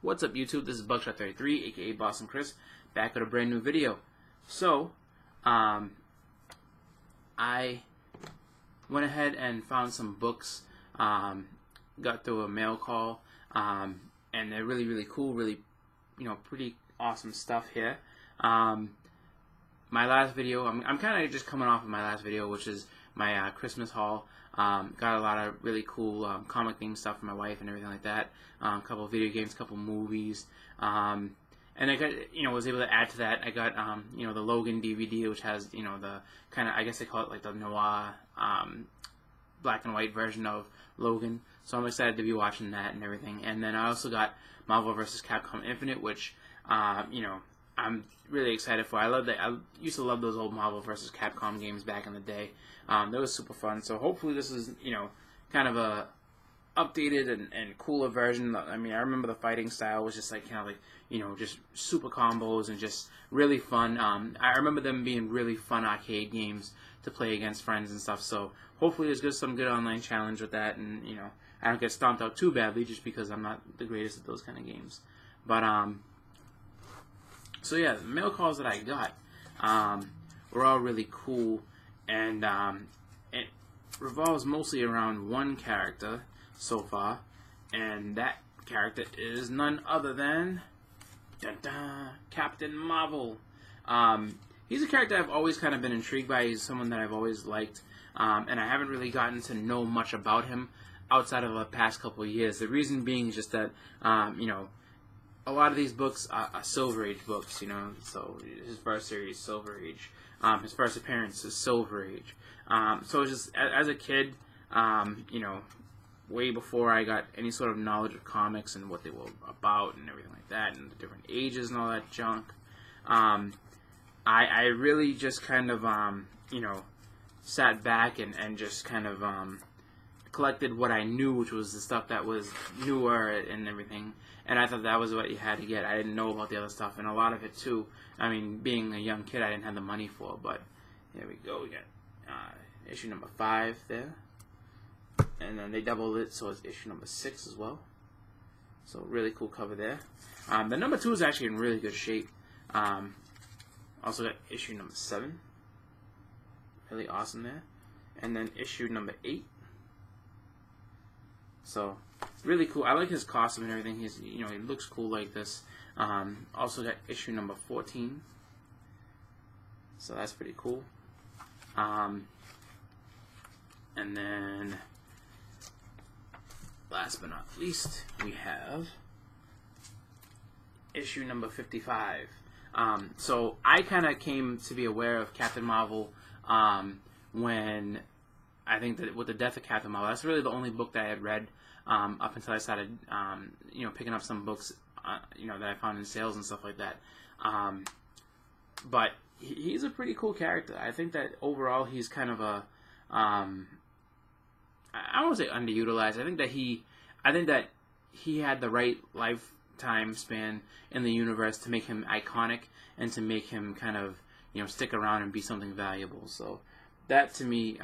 What's up, YouTube? This is Buckshot33, aka Boston Chris, back with a brand new video. So, I went ahead and found some books, got through a mail call, and they're really, really cool, really, pretty awesome stuff here. My last video, I'm kind of just coming off of my last video, which is my Christmas haul. Got a lot of really cool comic themed stuff for my wife and everything like that. A couple of video games, a couple movies, and I got, was able to add to that. I got, the Logan DVD, which has, the kind of, I guess they call it like the noir, black and white version of Logan. So I'm excited to be watching that and everything. And then I also got Marvel vs. Capcom Infinite, which, I'm really excited for. I used to love those old Marvel vs. Capcom games back in the day. That was super fun. So hopefully this is, kind of a updated and cooler version. I mean, I remember the fighting style was just like just super combos and just really fun. I remember them being really fun arcade games to play against friends and stuff. So hopefully there's some good online challenge with that, and I don't get stomped out too badly just because I'm not the greatest at those kind of games. But so yeah, the mail calls that I got were all really cool, and it revolves mostly around one character so far, and that character is none other than Captain Marvel. He's a character I've always kind of been intrigued by. He's someone that I've always liked, and I haven't really gotten to know much about him outside of the past couple of years. The reason being is just that, a lot of these books are Silver Age books, so his first series, Silver Age. His first appearance is Silver Age. So it's just, as a kid, way before I got any sort of knowledge of comics and what they were about and everything like that, and the different ages and all that junk, I really just kind of, sat back and just kind of collected what I knew, which was the stuff that was newer and everything, and I thought that was what you had to get. I didn't know about the other stuff, and a lot of it too, I mean, being a young kid, I didn't have the money for, but here we go. We got issue number 5 there, and then they doubled it, so it's issue number 6 as well. So really cool cover there. The number 2 is actually in really good shape. Also got issue number 7, really awesome there, and then issue number 8. So really cool. I like his costume and everything. He's, he looks cool like this. Also got issue number 14. So that's pretty cool. And then last but not least, we have issue number 55. So I kind of came to be aware of Captain Marvel when I think that with the death of Captain Marvel, that's really the only book that I had read up until I started, picking up some books, that I found in sales and stuff like that. But he's a pretty cool character. I think that overall he's kind of a, I don't want to say underutilized. I think that he had the right lifetime span in the universe to make him iconic and to make him kind of, stick around and be something valuable. So that to me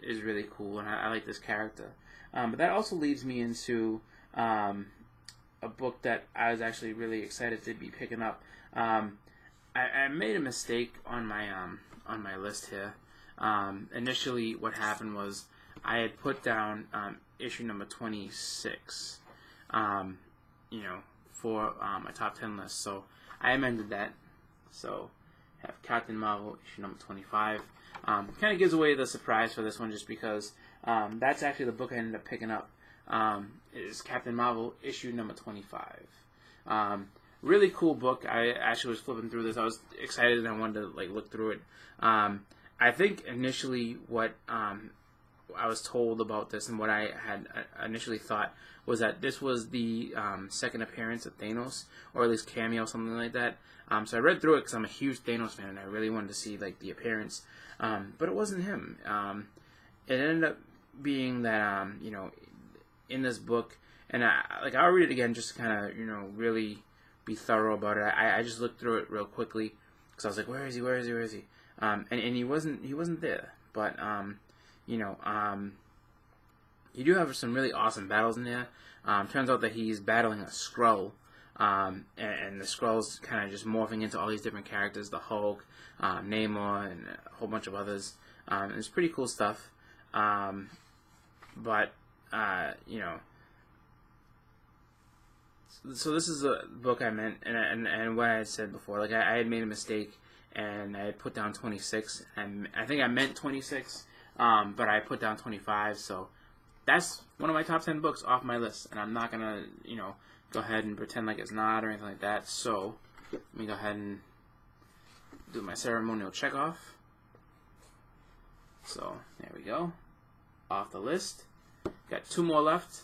is really cool, and I like this character. But that also leads me into a book that I was actually really excited to be picking up. I made a mistake on my list here. Initially, what happened was I had put down issue number 26, for my top 10 list. So I amended that. So have Captain Marvel issue number 25. Kind of gives away the surprise for this one, just because that's actually the book I ended up picking up. Is Captain Marvel issue number 25. Really cool book. I actually was flipping through this. I was excited and I wanted to look through it. I think initially what I was told about this and what I had initially thought was that this was the second appearance of Thanos, or at least cameo, something like that. So I read through it because I'm a huge Thanos fan and I really wanted to see the appearance. But it wasn't him. It ended up being that in this book, and I'll read it again just to kind of really be thorough about it. I just looked through it real quickly because I was like, where is he? And he wasn't there. But you do have some really awesome battles in there. Turns out that he's battling a Skrull, and the Skrulls kind of just morphing into all these different characters, the Hulk, Namor, and a whole bunch of others. It's pretty cool stuff. But you know, so this is a book I meant, and what I had said before, like I had made a mistake, and I had put down 26, and I think I meant 26, but I put down 25, so that's one of my top 10 books off my list, and I'm not gonna, you know, go ahead and pretend like it's not or anything like that. So let me go ahead and do my ceremonial check off. So there we go, off the list. Got 2 more left.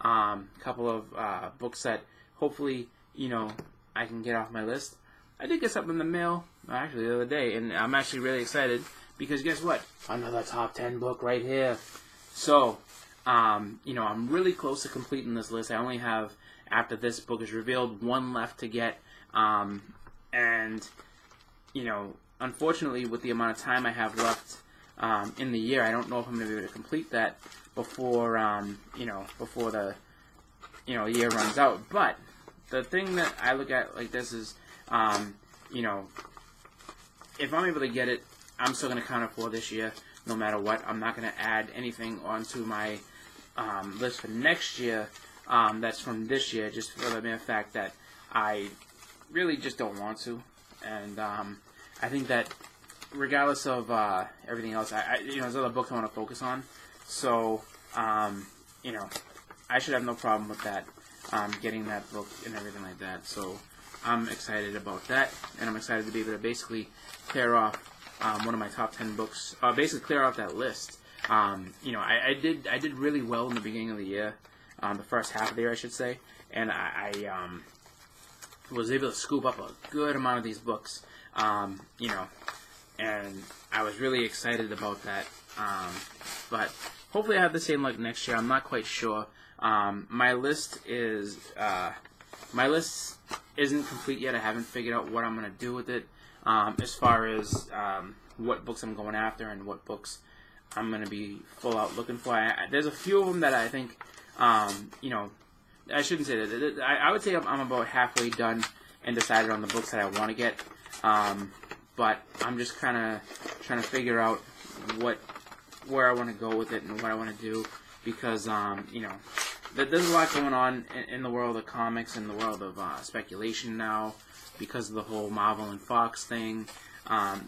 A couple of books that hopefully, you know, I can get off my list. I did get something in the mail actually the other day, and I'm actually really excited because guess what? Another top 10 book right here. So, you know, I'm really close to completing this list. I only have, after this book is revealed, 1 left to get, and you know, unfortunately, with the amount of time I have left in the year, I don't know if I'm going to be able to complete that before, you know, before the, you know, year runs out. But the thing that I look at like this is, you know, if I'm able to get it, I'm still going to count it for this year, no matter what. I'm not going to add anything onto my list for next year that's from this year, just for the mere fact that I really just don't want to. And I think that regardless of everything else, you know, there's other books I want to focus on. So, you know, I should have no problem with that, getting that book and everything like that. So, I'm excited about that, and I'm excited to be able to basically clear off one of my top 10 books, basically clear off that list. You know, I did really well in the beginning of the year, the first half of the year, I should say, and I was able to scoop up a good amount of these books, you know, and I was really excited about that, but hopefully I have the same luck next year. I'm not quite sure. My list isn't complete yet. I haven't figured out what I'm going to do with it, as far as what books I'm going after and what books I'm going to be full out looking for. There's a few of them that I think, you know, I shouldn't say that. I would say I'm about halfway done and decided on the books that I want to get, but I'm just kind of trying to figure out where I want to go with it and what I want to do, because, you know, there's a lot going on in the world of comics and the world of speculation now because of the whole Marvel and Fox thing.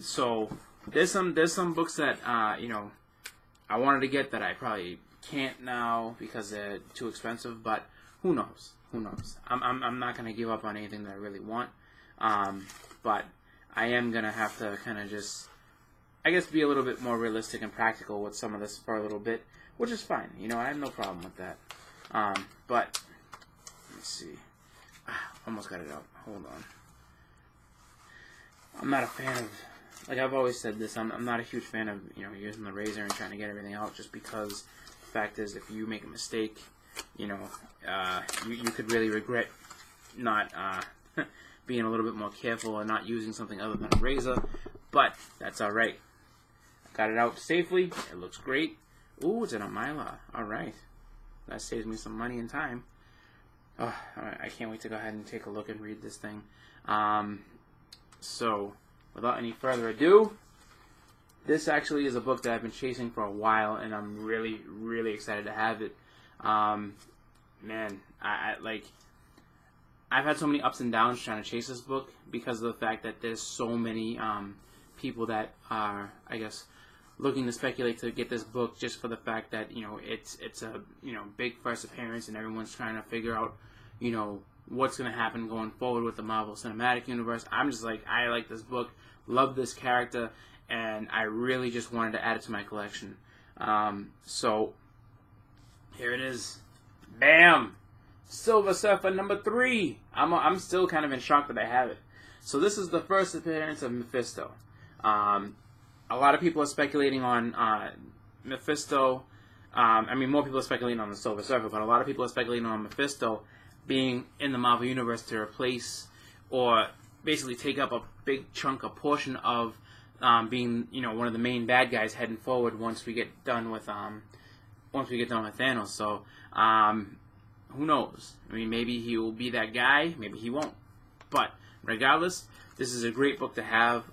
So there's some books that you know, I wanted to get that I probably can't now because they're too expensive. But who knows? Who knows? I'm not gonna give up on anything that I really want. But I am gonna have to kind of just, I guess, be a little bit more realistic and practical with some of this for a little bit, which is fine. You know, I have no problem with that. But let's see. Almost got it out. Hold on. I'm not a fan of, like I've always said this, I'm not a huge fan of, you know, using the razor and trying to get everything out, just because the fact is, if you make a mistake, you know, you could really regret not being a little bit more careful and not using something other than a razor. But that's all right. I got it out safely. It looks great. Ooh, it's in a Mylar. All right. That saves me some money and time. Oh, I can't wait to go ahead and take a look and read this thing. So, without any further ado, this actually is a book that I've been chasing for a while, and I'm really, really excited to have it. Man, I've had so many ups and downs trying to chase this book because of the fact that there's so many people that are, I guess, looking to speculate to get this book, just for the fact that, you know, it's a, you know, big first appearance, and everyone's trying to figure out, you know, what's going to happen going forward with the Marvel Cinematic Universe. I'm just like, I like this book, love this character, and I really just wanted to add it to my collection. So here it is. Bam! Silver Surfer number 3. I'm still kind of in shock that I have it. So this is the first appearance of Mephisto. A lot of people are speculating on Mephisto. I mean, more people are speculating on the Silver Surfer, but a lot of people are speculating on Mephisto being in the Marvel Universe to replace, or basically take up a big chunk, a portion of being, you know, one of the main bad guys heading forward once we get done with Thanos. So, who knows? I mean, maybe he will be that guy, maybe he won't. But regardless, this is a great book to have,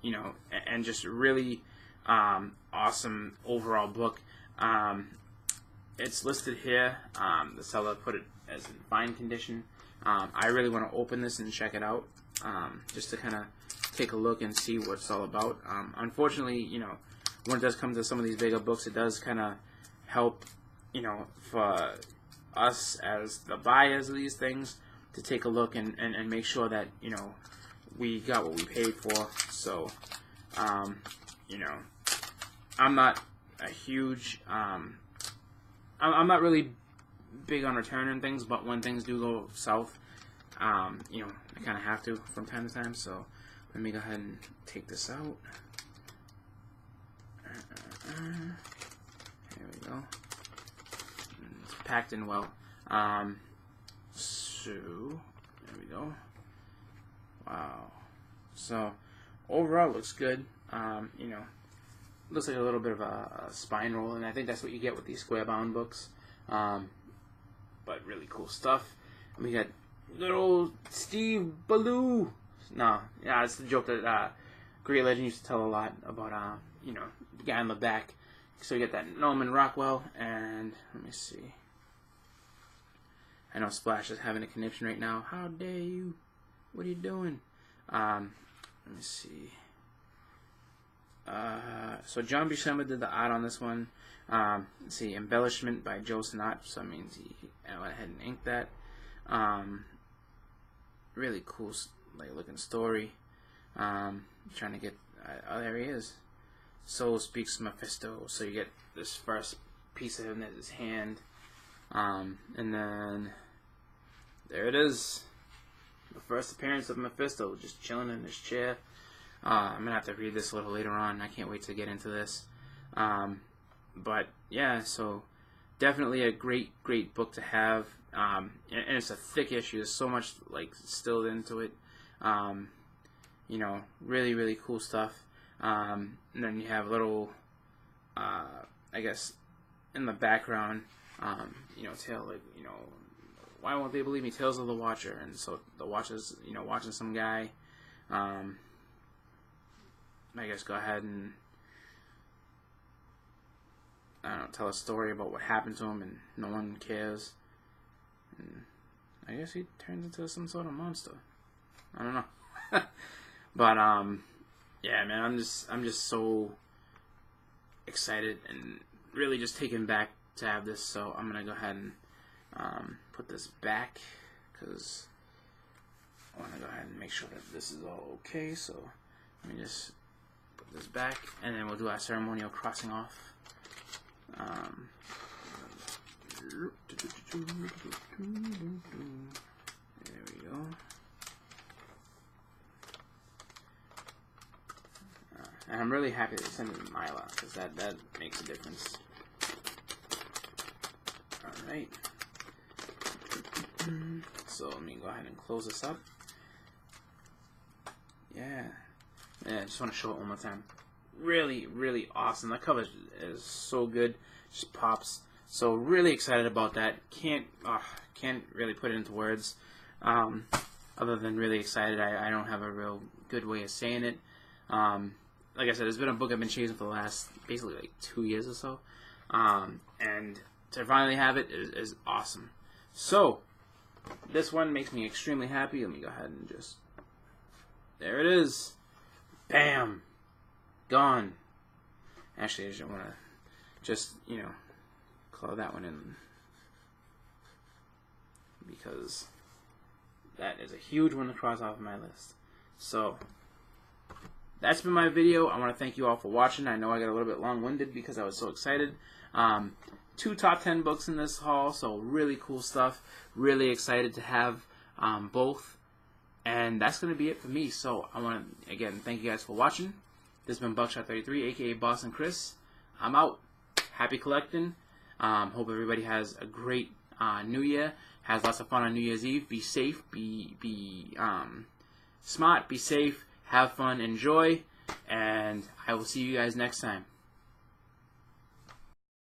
you know, and just really awesome overall book. It's listed here. The seller put it as in fine condition. I really want to open this and check it out, just to kind of take a look and see what it's all about. Unfortunately, you know, when it does come to some of these bigger books, it does kind of help, you know, for us as the buyers of these things to take a look and make sure that, you know, we got what we paid for. So, you know, I'm not a huge, I'm not really big on returning things, but when things do go south, you know, I kind of have to from time to time. So let me go ahead and take this out. Here we go. It's packed in well. So there we go. Wow. So overall, looks good. You know, looks like a little bit of a spine roll, and I think that's what you get with these square bound books. But really cool stuff. And we got little Steve Ballou. No, yeah, it's the joke that Great Legend used to tell a lot about. You know, the guy in the back. So you get that Norman Rockwell, and let me see. I know Splash is having a conniption right now. How dare you? What are you doing? Let me see. So John Buscema did the art on this one. Let's see, embellishment by Joe Sinat. So that means he went ahead and inked that. Really cool, like looking story. Trying to get. Oh, there he is. So speaks Mephisto. So you get this first piece of him, his hand, and then there it is. The first appearance of Mephisto, just chilling in his chair. I'm gonna have to read this a little later on. I can't wait to get into this. But yeah, so definitely a great book to have. And it's a thick issue. There's so much like stilled into it. You know, really cool stuff. And then you have little, I guess, in the background, you know, you know, why won't they believe me? Tales of the Watcher. And so the Watcher's, you know, watching some guy. I guess go ahead and, I don't know, tell a story about what happened to him, and no one cares. And I guess he turns into some sort of monster. I don't know. But yeah, man, I'm just so excited and really just taken back to have this. So I'm gonna go ahead and put this back, because I want to go ahead and make sure that this is all okay. So let me just put this back, and then we'll do our ceremonial crossing off. There we go. And I'm really happy they sent it in Mylar, because that makes a difference. Alright. So let me go ahead and close this up. Yeah, I just want to show it one more time. Really awesome. That cover is so good. Just pops. So really excited about that. Can't really put it into words. Other than really excited. I don't have a real good way of saying it. Like I said, it's been a book I've been chasing for the last basically like 2 years or so. And to finally have it is awesome. So this one makes me extremely happy. Let me go ahead and just, there it is. Bam. Gone. Actually, I just want to you know, claw that one in, because that is a huge one to cross off my list. So that's been my video. I want to thank you all for watching. I know I got a little bit long-winded because I was so excited. 2 top 10 books in this haul, so really cool stuff. Really excited to have both. And that's going to be it for me. So I want to, again, thank you guys for watching. This has been Buckshot33, a.k.a. Boston Chris. I'm out. Happy collecting. Hope everybody has a great New Year. Has lots of fun on New Year's Eve. Be safe. Be smart. Be safe. Have fun. Enjoy. And I will see you guys next time.